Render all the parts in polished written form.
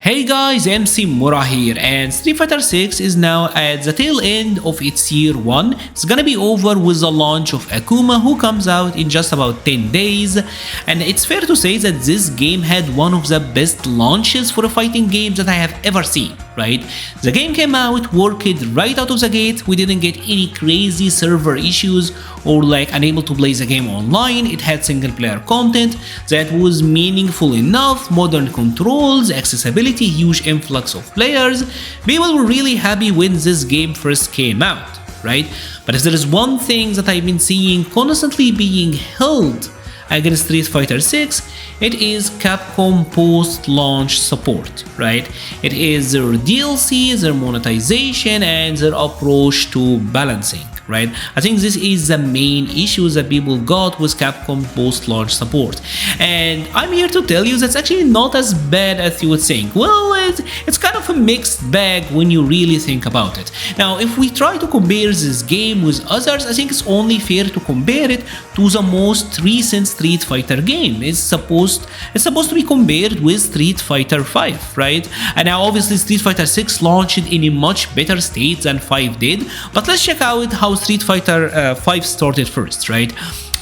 Hey guys, MC Mura here, and Street Fighter 6 is now at the tail end of its year 1. It's gonna be over with the launch of Akuma, who comes out in just about 10 days. And it's fair to say that this game had one of the best launches for a fighting game that I have ever seen, right? The game came out, worked right out of the gate. We didn't get any crazy server issues or like unable to play the game online. It had single player content that was meaningful enough, modern controls, accessibility, huge influx of players. People were really happy when this game first came out, right? But if there is one thing that I've been seeing constantly being held against Street Fighter 6, it is Capcom post-launch support, right? It is their DLC, their monetization, and their approach to balancing, right? I think this is the main issue that people got with Capcom post-launch support. And I'm here to tell you that's actually not as bad as you would think. Well, it's kind of a mixed bag when you really think about it. Now, if we try to compare this game with others, I think it's only fair to compare it to the most recent Street Fighter game. It's supposed to be compared with Street Fighter 5, right? And now obviously Street Fighter 6 launched in a much better state than 5 did, but let's check out how Street Fighter 5 started first, right?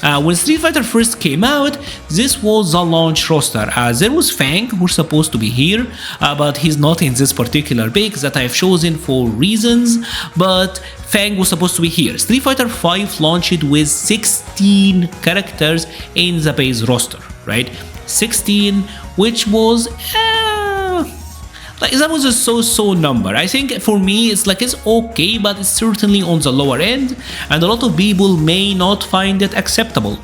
When Street Fighter first came out, this was the launch roster. There was Fang, who's supposed to be here, but he's not in this particular pick that I've chosen for reasons, but Fang was supposed to be here. Street Fighter 5 launched with 16 characters in the base roster, right? 16, which was that was a so-so number. I think for me it's okay, but it's certainly on the lower end, and a lot of people may not find it acceptable.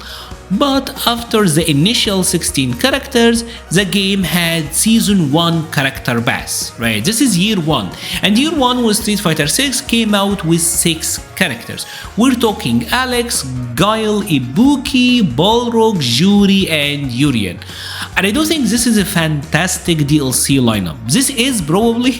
But after the initial 16 characters, the game had Season 1 character base, right? This is year 1. And year 1 with Street Fighter 6 came out with 6 characters. We're talking Alex, Guile, Ibuki, Balrog, Juri, and Urien. And I do think this is a fantastic DLC lineup. This is probably,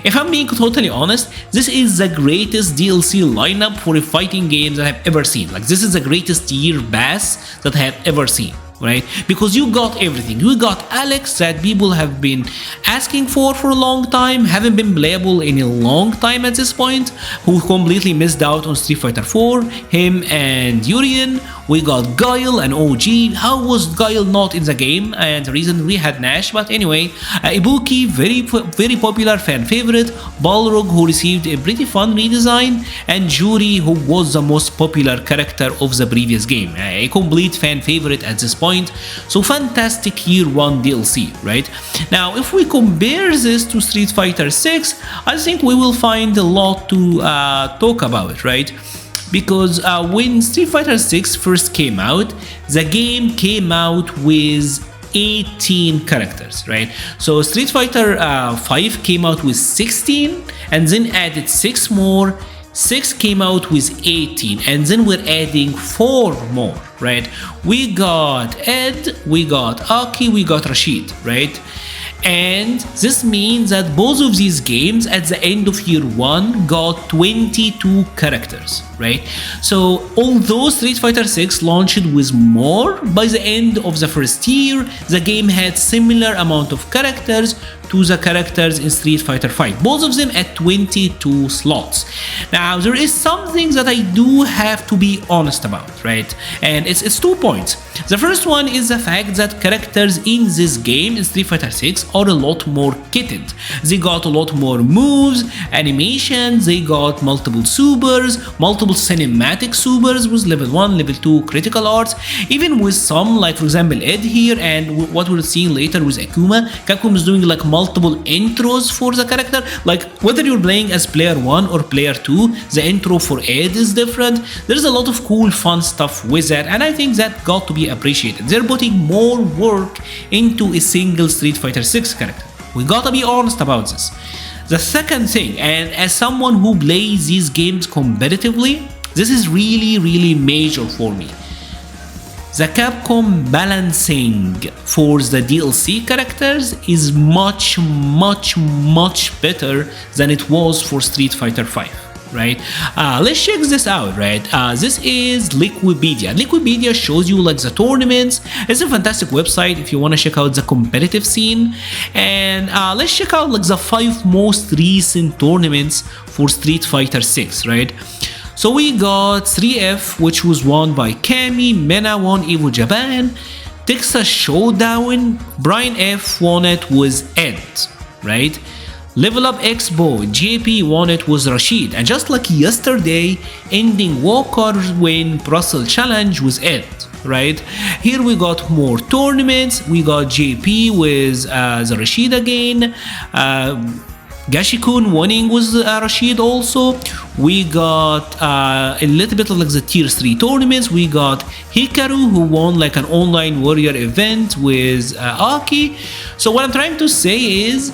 if I'm being totally honest, this is the greatest DLC lineup for a fighting game that I've ever seen. This is the greatest year base that I have ever seen, right? Because you got everything. You got Alex that people have been asking for a long time, haven't been playable in a long time at this point, who completely missed out on Street Fighter 4, him and Urien. We got Guile, an OG. How was Guile not in the game? And the reason we had Nash, but anyway. Ibuki, very popular fan favorite. Balrog, who received a pretty fun redesign. And Juri, who was the most popular character of the previous game. A complete fan favorite at this point. So fantastic year 1 DLC, right? Now, if we compare this to Street Fighter 6, I think we will find a lot to talk about, right? Because when Street Fighter 6 first came out, the game came out with 18 characters, right? So Street Fighter 5 came out with 16 and then added 6 more. 6 came out with 18 and then we're adding 4 more, right? We got Ed, we got Aki, we got Rashid, right? And this means that both of these games at the end of year 1 got 22 characters, right? So although Street Fighter 6 launched with more, by the end of the first year, the game had similar amount of characters to the characters in Street Fighter 5, both of them at 22 slots. Now, there is something that I do have to be honest about, right? And it's 2 points. The first one is the fact that characters in this game, in Street Fighter 6, are a lot more kitted. They got a lot more moves, animations, they got multiple supers, multiple cinematic supers with level 1, level 2 critical arts, even with some, like for example Ed here, and what we'll see later with Akuma. Capcom is doing multiple intros for the character, whether you're playing as player 1 or player 2, the intro for Ed is different. There's a lot of cool fun stuff with that, and I think that got to be appreciated. They're putting more work into a single Street Fighter 6 character. We gotta be honest about this. The second thing, and as someone who plays these games competitively, this is really major for me. The Capcom balancing for the DLC characters is much better than it was for Street Fighter 5. right? Let's check this out, right? This is Liquipedia. Liquipedia shows you like the tournaments. It's a fantastic website if you want to check out the competitive scene. And let's check out like the 5 most recent tournaments for Street Fighter 6, right? So we got 3F, which was won by Kami. Mena won Evo Japan. Texas Showdown, Brian F won it with Ed, right? Level Up Expo, JP won it with Rashid. And just like yesterday, Ending Walker win Brussels Challenge with Ed, right? Here we got more tournaments. We got JP with the Rashid again. Gashikun winning with Rashid also. We got a little bit of like the tier 3 tournaments. We got Hikaru who won like an online warrior event with Aki. So what I'm trying to say is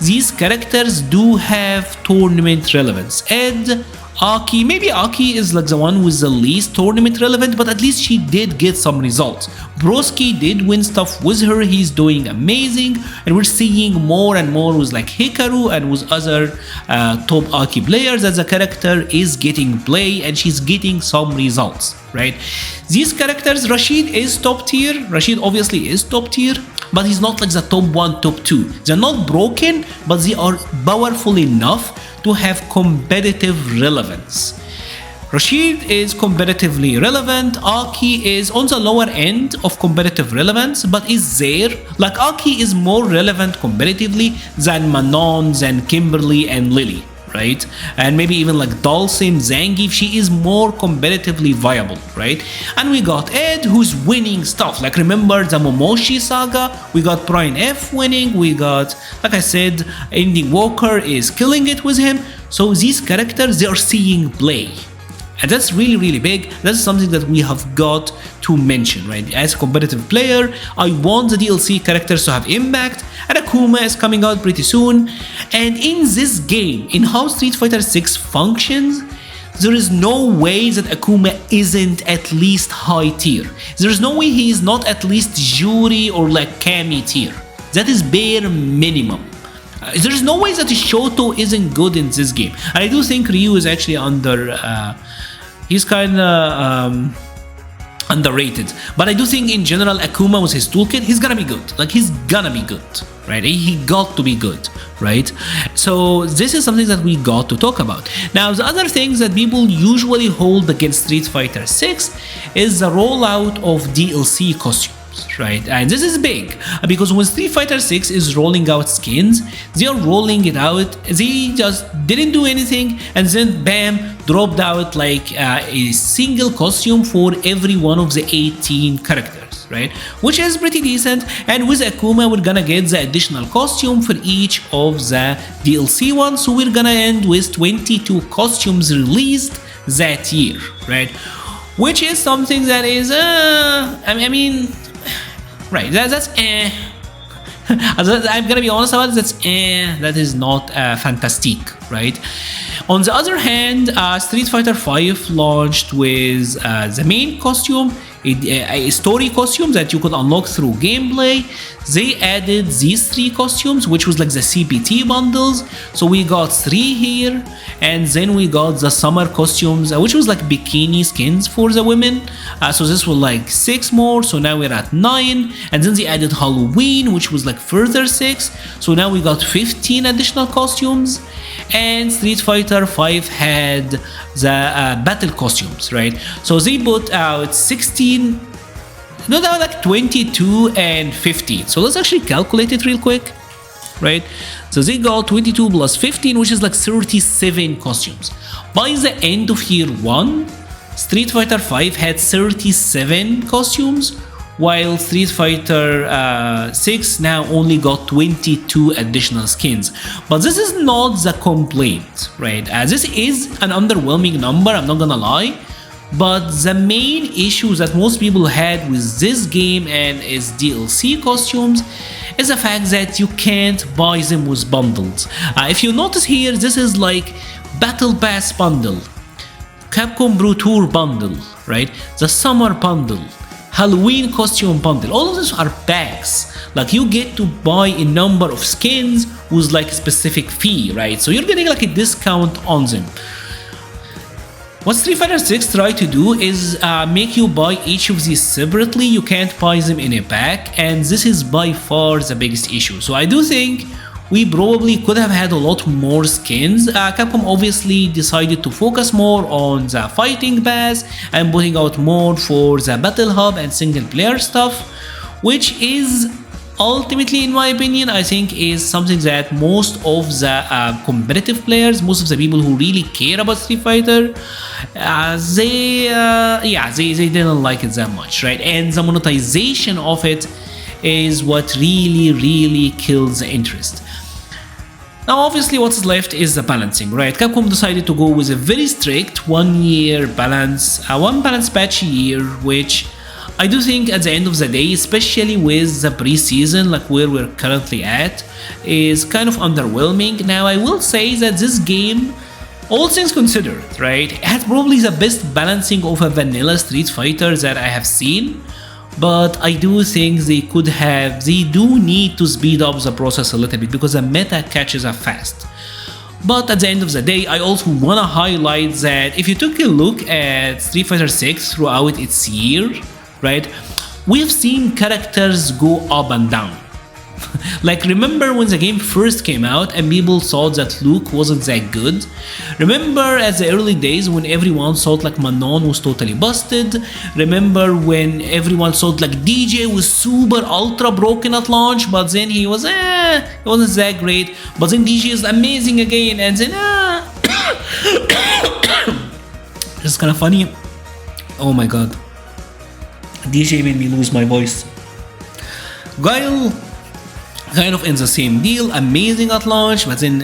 these characters do have tournament relevance. Ed, Aki, maybe Aki is like the one with the least tournament relevant, but at least she did get some results. Broski did win stuff with her, he's doing amazing, and we're seeing more and more with like Hikaru and with other top Aki players that the character is getting play and she's getting some results, right? These characters, Rashid is top tier, Rashid obviously is top tier, but he's not like the top 1, top 2. They're not broken, but they are powerful enough to have competitive relevance. Rashid is competitively relevant, Aki is on the lower end of competitive relevance, but is there. Like Aki is more relevant competitively than Manon, than Kimberly and Lily, right? And maybe even like Dhalsim, Zangief, she is more competitively viable, right? And we got Ed who's winning stuff. Like remember the Momoshi saga, we got Brian F winning, we got, like I said, Ending Walker is killing it with him. So these characters, they are seeing play. And that's really, really big. That's something that we have got to mention, right? As a competitive player, I want the DLC characters to have impact, and Akuma is coming out pretty soon. And in this game, in how Street Fighter 6 functions, there is no way that Akuma isn't at least high tier. There is no way he is not at least Juri or like Kami tier. That is bare minimum. There is no way that Shoto isn't good in this game. And I do think Ryu is actually he's kind of underrated. But I do think in general Akuma with his toolkit, he's gonna be good. Like he's gonna be good, right? He got to be good, right? So this is something that we got to talk about. Now the other things that people usually hold against Street Fighter 6 is the rollout of DLC costumes. Right, and this is big because when Street Fighter 6 is rolling out skins, they are rolling it out, they just didn't do anything and then bam, dropped out like a single costume for every one of the 18 characters, right? Which is pretty decent. And with Akuma, we're gonna get the additional costume for each of the DLC ones, so we're gonna end with 22 costumes released that year, right? Which is something that is, I mean, right, that's I'm gonna be honest about it, that is not fantastic, right? On the other hand, Street Fighter 5 launched with the main costume, a story costume that you could unlock through gameplay. They added these 3 costumes, which was like the CPT bundles. So we got 3 here, and then we got the summer costumes, which was like bikini skins for the women. So this was like 6 more, so now we're at 9. And then they added Halloween, which was like further 6. So now we got 15 additional costumes. And Street Fighter 5 had the battle costumes, right? So they put out 16, no, that was like 22 and 15. So let's actually calculate it real quick, right? So they got 22 plus 15, which is like 37 costumes. By the end of year 1, Street Fighter 5 had 37 costumes, while Street Fighter 6 now only got 22 additional skins. But this is not the complaint, right? This is an underwhelming number, I'm not gonna lie. But the main issue that most people had with this game and its DLC costumes is the fact that you can't buy them with bundles. If you notice here, this is like Battle Pass bundle, Capcom Pro Tour bundle, right? The Summer bundle, Halloween costume bundle. All of these are packs. Like you get to buy a number of skins with like a specific fee, right? So you're getting like a discount on them. What Street Fighter 6 try to do is make you buy each of these separately. You can't buy them in a pack, and this is by far the biggest issue. So I do think we probably could have had a lot more skins. Capcom obviously decided to focus more on the fighting pass and putting out more for the battle hub and single player stuff, which is ultimately, in my opinion, I think is something that most of the competitive players, most of the people who really care about Street Fighter, they didn't like it that much, right? And the monetization of it is what really kills the interest. Now, obviously, what's left is the balancing, right? Capcom decided to go with a very strict 1 year balance, one balance patch a year, which I do think at the end of the day, especially with the pre-season, like where we're currently at, is kind of underwhelming. Now, I will say that this game, all things considered, right, had probably the best balancing of a vanilla Street Fighter that I have seen. But I do think they do need to speed up the process a little bit because the meta catches up fast. But at the end of the day, I also want to highlight that if you took a look at Street Fighter 6 throughout its year, right, we've seen characters go up and down. Like, remember when the game first came out and people thought that Luke wasn't that good? Remember at the early days when everyone thought like Manon was totally busted? Remember when everyone thought like DJ was super ultra broken at launch, but then he wasn't that great, but then DJ is amazing again, and then it's kind of funny. Oh my god, DJ made me lose my voice. Guile, kind of in the same deal, amazing at launch, but then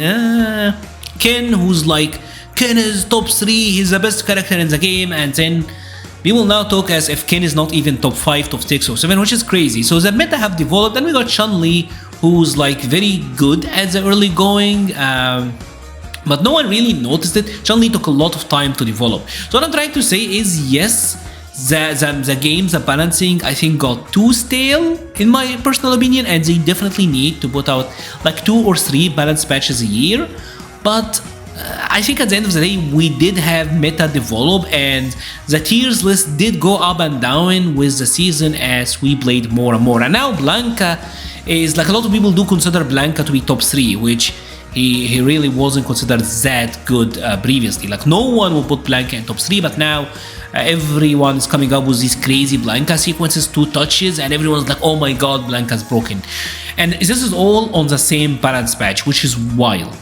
Ken, who's like, Ken is top 3, he's the best character in the game, and then people now talk as if Ken is not even top 5, top 6 or 7, which is crazy. So the meta have developed. Then we got Chun-Li, who's like very good at the early going, but no one really noticed it. Chun-Li took a lot of time to develop. So what I'm trying to say is, yes, the games, the balancing, I think got too stale in my personal opinion, and they definitely need to put out like 2 or 3 balance patches a year. But I think at the end of the day, we did have meta develop, and the tiers list did go up and down with the season as we played more and more. And now Blanka is like, a lot of people do consider Blanka to be top 3, which he really wasn't considered that good previously. Like, no one will put Blanka in top 3, but now everyone is coming up with these crazy Blanka sequences, 2 touches, and everyone's like, oh my god, Blanka's broken. And this is all on the same balance patch, which is wild.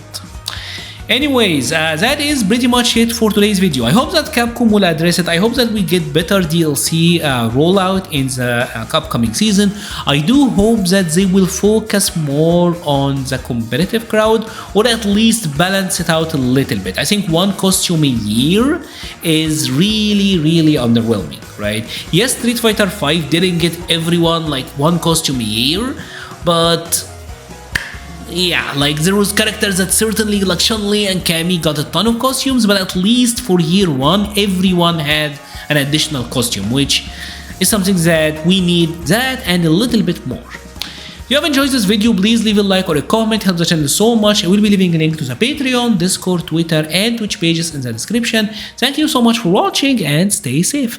Anyways, that is pretty much it for today's video. I hope that Capcom will address it. I hope that we get better DLC rollout in the upcoming season. I do hope that they will focus more on the competitive crowd, or at least balance it out a little bit. I think 1 costume a year is really underwhelming, right? Yes, Street Fighter 5 didn't get everyone like 1 costume a year, but yeah, like there was characters that certainly, like Chun-Li and Cammy, got a ton of costumes, but at least for year 1, everyone had an additional costume, which is something that we need, that and a little bit more. If you have enjoyed this video, please leave a like or a comment, helps the channel so much. I will be leaving a link to the Patreon, Discord, Twitter, and Twitch pages in the description. Thank you so much for watching, and stay safe.